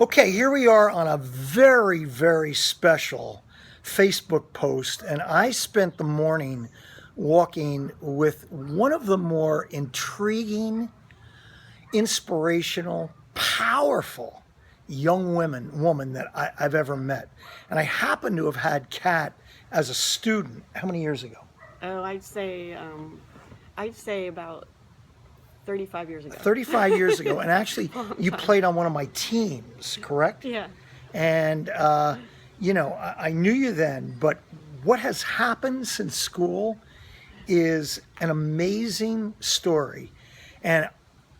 Okay, here we are on a very, very special Facebook post, and I spent the morning walking with one of the more intriguing, inspirational, powerful young woman that I've ever met. And I happen to have had Kat as a student. How many years ago? Oh, I'd say about 35 years ago. 35 years ago. And actually, Long you time. played on one of my teams, correct? Yeah. And, I knew you then, but what has happened since school is an amazing story. And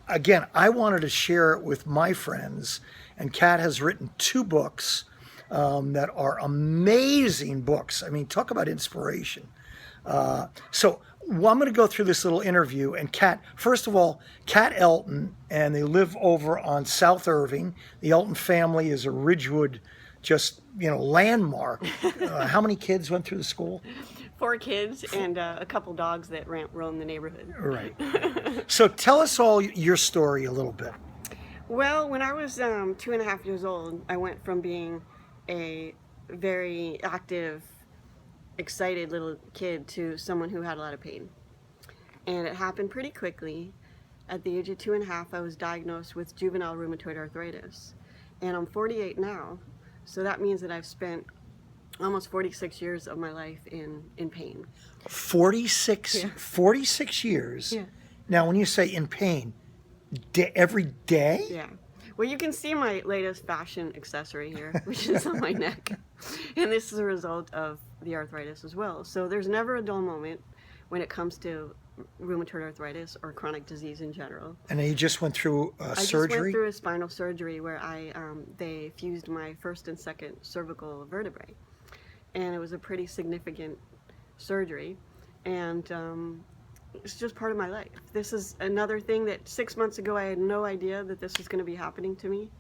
again, I wanted to share it with my friends. And Kat has written two books that are amazing books. I mean, talk about inspiration. I'm going to go through this little interview. And Kat, first of all, Kat Elton, and they live over on South Irving. The Elton family is a Ridgewood, landmark. How many kids went through the school? 4 kids and a couple dogs that roam the neighborhood. Right. So tell us all your story a little bit. Well, when I was 2.5 years old, I went from being a very active, excited little kid to someone who had a lot of pain. And it happened pretty quickly. At the age of 2.5, I was diagnosed with juvenile rheumatoid arthritis. And I'm 48 now, so that means that I've spent almost 46 years of my life in pain. 46, Yeah. 46 years. Yeah. Now, when you say in pain, every day? Yeah. Well, you can see my latest fashion accessory here, which is on my neck. And this is a result of the arthritis as well. So there's never a dull moment when it comes to rheumatoid arthritis or chronic disease in general. And you just went through I just surgery? went through a spinal surgery where they fused my first and second cervical vertebrae. And it was a pretty significant surgery. And it's just part of my life. This is another thing that 6 months ago I had no idea that this was going to be happening to me,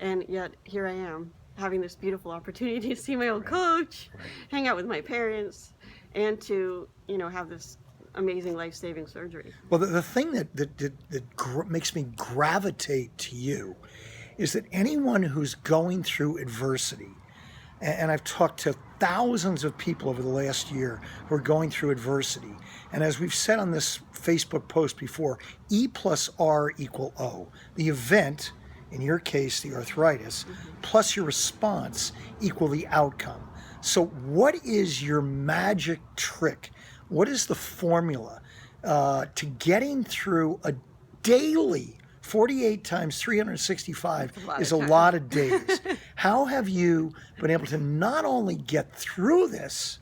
and yet here I am having this beautiful opportunity to see my old coach, hang out with my parents, and to have this amazing life-saving surgery. Well, the thing that makes me gravitate to you is that anyone who's going through adversity, and I've talked to thousands of people over the last year who are going through adversity. And as we've said on this Facebook post before, E plus R equal O. The event, in your case, the arthritis, plus your response equal the outcome. So what is your magic trick? What is the formula to getting through a daily 48 times 365 is a lot of days. How have you been able to not only get through this,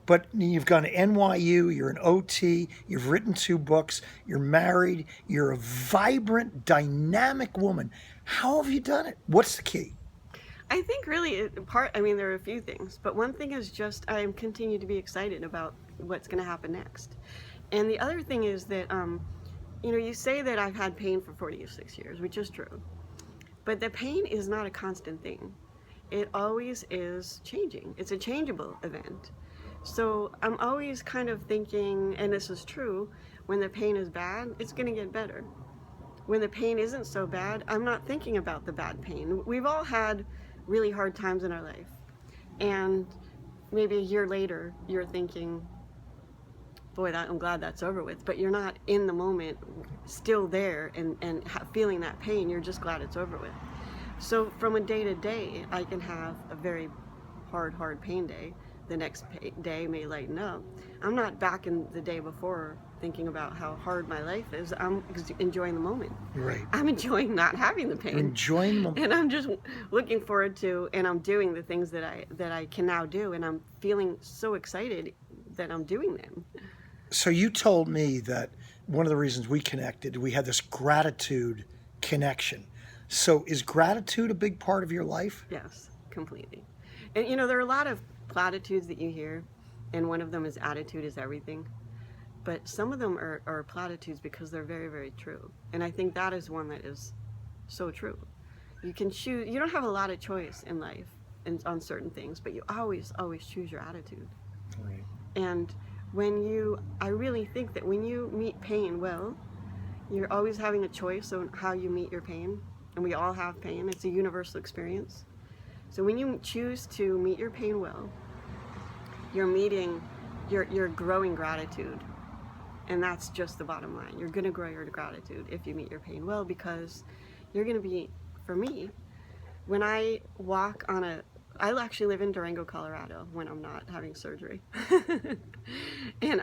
but you've gone to NYU, you're an OT, you've written two books, you're married, you're a vibrant, dynamic woman. How have you done it? What's the key? I think really there are a few things, but one thing is just I continue to be excited about what's going to happen next. And the other thing is that you say that I've had pain for 46 years, which is true. But the pain is not a constant thing. It always is changing. It's a changeable event. So I'm always kind of thinking, and this is true, when the pain is bad, it's going to get better. When the pain isn't so bad, I'm not thinking about the bad pain. We've all had really hard times in our life. And maybe a year later, you're thinking, boy, I'm glad that's over with, but you're not in the moment still there and feeling that pain. You're just glad it's over with. So from a day to day, I can have a very hard pain day. The next day may lighten up. I'm not back in the day before thinking about how hard my life is. I'm enjoying the moment. Right. I'm enjoying not having the pain. You're enjoying the moment. And I'm just looking forward to, and I'm doing the things that I can now do, and I'm feeling so excited that I'm doing them. So you told me that one of the reasons we connected, we had this gratitude connection. So is gratitude a big part of your life? Yes, completely. And there are a lot of platitudes that you hear, and one of them is attitude is everything. But some of them are platitudes because they're very, very true. And I think that is one that is so true. You can choose, you don't have a lot of choice in life and on certain things, but you always choose your attitude. Right. And I really think that when you meet pain well, you're always having a choice on how you meet your pain. and we all have pain. It's a universal experience. So when you choose to meet your pain well, you're growing gratitude. And that's just the bottom line. You're gonna grow your gratitude if you meet your pain well, because you're gonna be, for me, when I walk on I actually live in Durango, Colorado when I'm not having surgery. And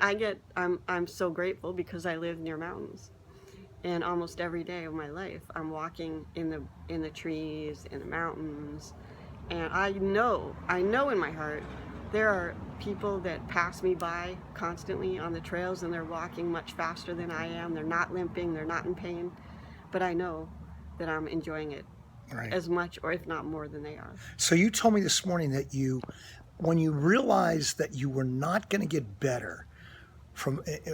I'm so grateful because I live near mountains. And almost every day of my life, I'm walking in the trees, in the mountains. And I know in my heart, there are people that pass me by constantly on the trails, and they're walking much faster than I am. They're not limping, they're not in pain, but I know that I'm enjoying it as much, or if not more, than they are. So you told me this morning that when you realized that you were not going to get better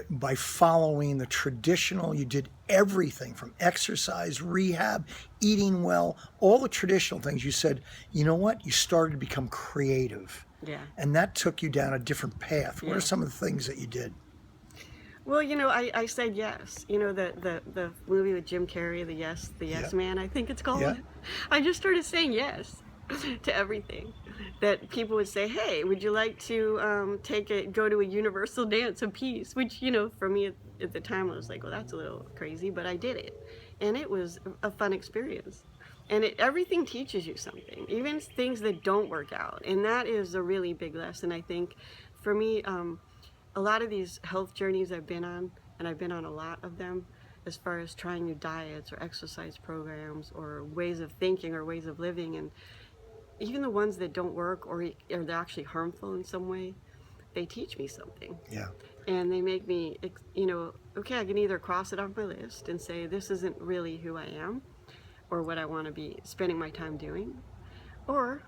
by following the traditional, you did everything from exercise, rehab, eating well, all the traditional things. You said, you know what? You started to become creative. Yeah. And that took you down a different path. What are some of the things that you did? Well, I said yes. The movie with Jim Carrey, the Yes Man, I think it's called. Yeah. I just started saying yes to everything. That people would say, hey, would you like to go to a universal dance of peace? Which, for me at the time, I was like, well, that's a little crazy, but I did it. And it was a fun experience. And everything teaches you something, even things that don't work out. And that is a really big lesson, I think. For me, a lot of these health journeys I've been on, and I've been on a lot of them, as far as trying new diets or exercise programs or ways of thinking or ways of living, and even the ones that don't work or they're actually harmful in some way, they teach me something. Yeah. And they make me, okay, I can either cross it off my list and say, this isn't really who I am or what I want to be spending my time doing, or,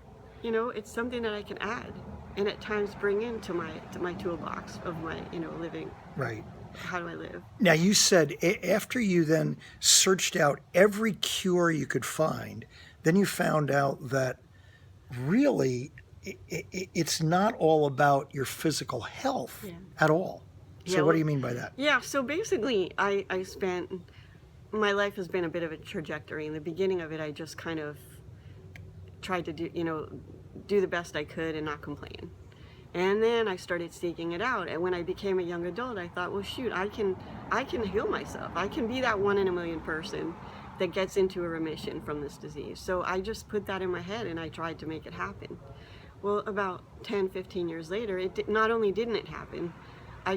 it's something that I can add and at times bring into my toolbox of my, living. Right. How do I live? Now, you said after you then searched out every cure you could find, then you found out that really it's not all about your physical health at all. So what do you mean by that? Yeah, so basically I spent, my life has been a bit of a trajectory. In the beginning of it, I just kind of tried to do the best I could and not complain. And then I started seeking it out. And when I became a young adult, I thought, well, shoot, I can heal myself. I can be that 1 in a million person that gets into a remission from this disease. So I just put that in my head and I tried to make it happen. Well, about 10, 15 years later, not only didn't it happen, I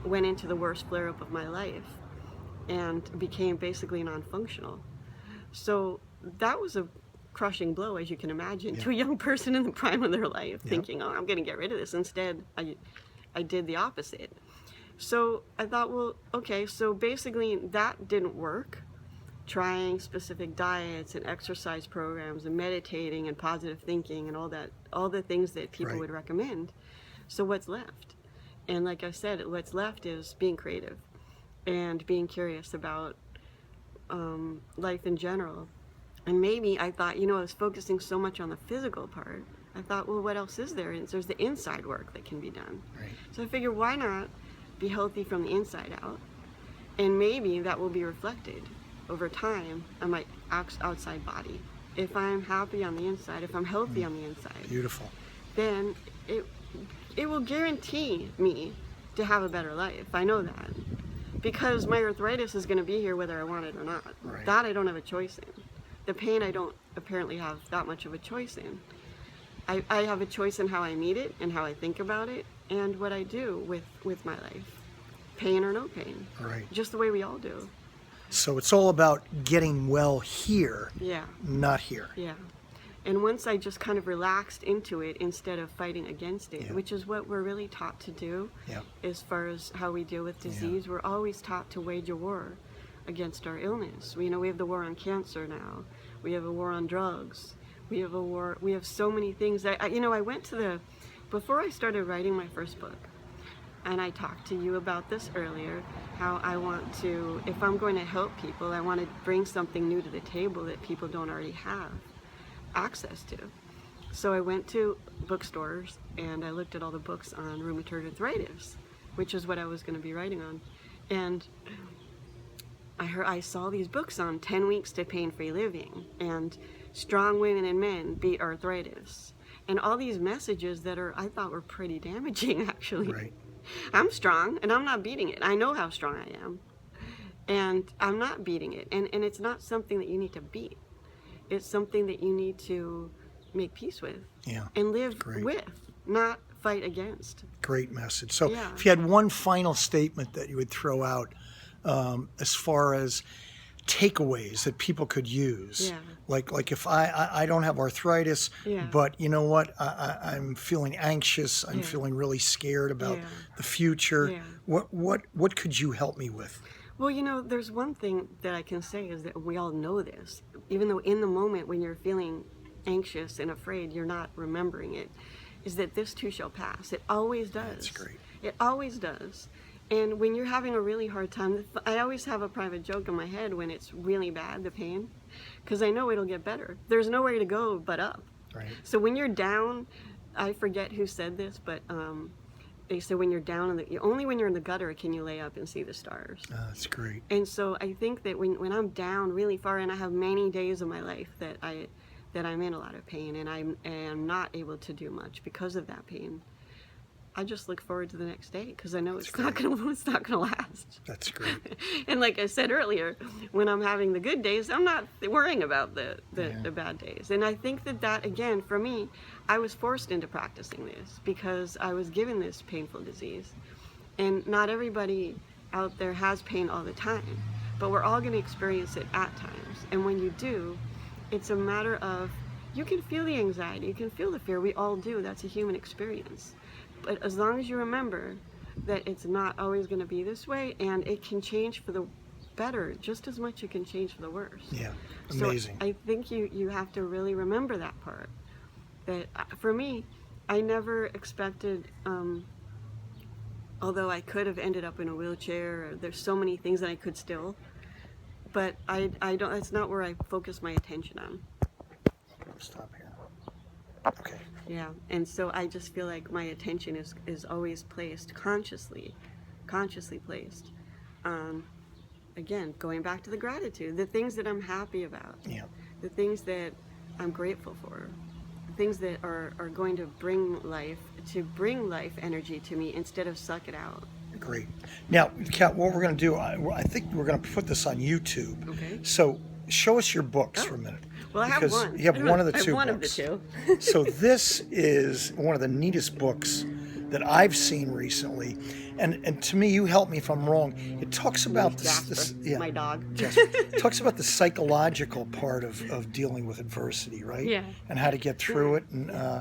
went into the worst flare-up of my life and became basically non-functional. So that was a crushing blow, as you can imagine, to a young person in the prime of their life, thinking, oh, I'm going to get rid of this. Instead, I did the opposite. So I thought, well, okay, so basically that didn't work. Trying specific diets and exercise programs and meditating and positive thinking and all the things that people would recommend. So what's left? And like I said, what's left is being creative and being curious about life in general. And maybe I thought, I was focusing so much on the physical part. I thought, well, what else is there? And there's the inside work that can be done. Right. So I figured, why not be healthy from the inside out? And maybe that will be reflected over time on my outside body. If I'm happy on the inside, if I'm healthy on the inside, Beautiful. then it will guarantee me to have a better life. I know that. Because my arthritis is going to be here whether I want it or not. Right. That I don't have a choice in. The pain I don't apparently have that much of a choice in. I have a choice in how I meet it and how I think about it and what I do with my life. Pain or no pain. Right. Just the way we all do. So it's all about getting well here, Yeah. not here. Yeah. And once I just kind of relaxed into it instead of fighting against it, which is what we're really taught to do as far as how we deal with disease. We're always taught to wage a war against our illness. We have the war on cancer now. We have a war on drugs. We have so many things. I went to before I started writing my first book, and I talked to you about this earlier, how I want to, if I'm going to help people, I want to bring something new to the table that people don't already have access to. So I went to bookstores and I looked at all the books on rheumatoid arthritis, which is what I was going to be writing on. And I saw these books on 10 weeks to pain-free living and strong women and men beat arthritis and all these messages that I thought were pretty damaging actually. Right. I'm strong and I'm not beating it. I know how strong I am and I'm not beating it. And it's not something that you need to beat. It's something that you need to make peace with and live with, not fight against. Great message. So if you had one final statement that you would throw out as far as takeaways that people could use, like if I don't have arthritis, but you know what, I'm feeling anxious, I'm feeling really scared about the future, what could you help me with? Well, you know, there's one thing that I can say is that we all know this, even though in the moment when you're feeling anxious and afraid, you're not remembering it, is that this too shall pass. It always does. That's great. It always does. And when you're having a really hard time, I always have a private joke in my head when it's really bad, the pain, because I know it'll get better. There's nowhere to go but up. Right. So when you're down, I forget who said this, but they said when you're down, only when you're in the gutter can you lay up and see the stars. That's great. And so I think that when I'm down really far, and I have many days of my life that I'm in a lot of pain and I am not able to do much because of that pain, I just look forward to the next day because I know it's not gonna last. That's great. And like I said earlier, when I'm having the good days, I'm not worrying about the bad days. And I think that again, for me, I was forced into practicing this because I was given this painful disease. And not everybody out there has pain all the time, but we're all going to experience it at times. And when you do, it's a matter of, you can feel the anxiety, you can feel the fear, we all do, that's a human experience. But as long as you remember that it's not always going to be this way, and it can change for the better just as much as it can change for the worse. Yeah, amazing. So I think you have to really remember that part. That for me, I never expected, although I could have ended up in a wheelchair, or there's so many things that I could still, but I don't, that's not where I focus my attention on. Stop here. Okay. Yeah, and so I just feel like my attention is always placed consciously placed on, again, going back to the gratitude, the things that I'm happy about, the things that I'm grateful for, the things that are going to bring life energy to me instead of suck it out. Great. Now, Kat, what we're going to do, I think we're going to put this on YouTube. Okay. So show us your books for a minute. Well, I have one. You have one of the two one books. of the two. So this is one of the neatest books that I've seen recently. And to me, you help me if I'm wrong. It talks about this my dog. It talks about the psychological part of dealing with adversity, right? Yeah. And how to get through it. And,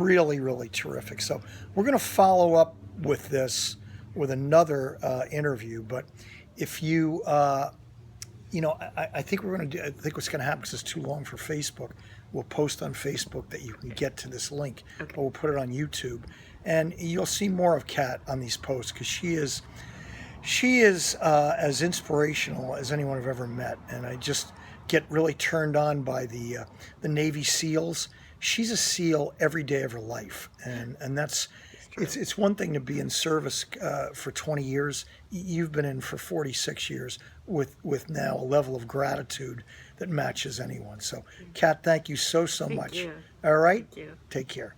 really, really terrific. So we're going to follow up with this with another interview. But if you... I think I think what's going to happen, because it's too long for Facebook, we'll post on Facebook that you can get to this link, but we'll put it on YouTube. And you'll see more of Kat on these posts, because she is as inspirational as anyone I've ever met. And I just get really turned on by the Navy SEALs. She's a SEAL every day of her life. And that's... It's one thing to be in service for 20 years. You've been in for 46 years with now a level of gratitude that matches anyone. So, Kat, thank you so much. You. All right? Thank you. Take care.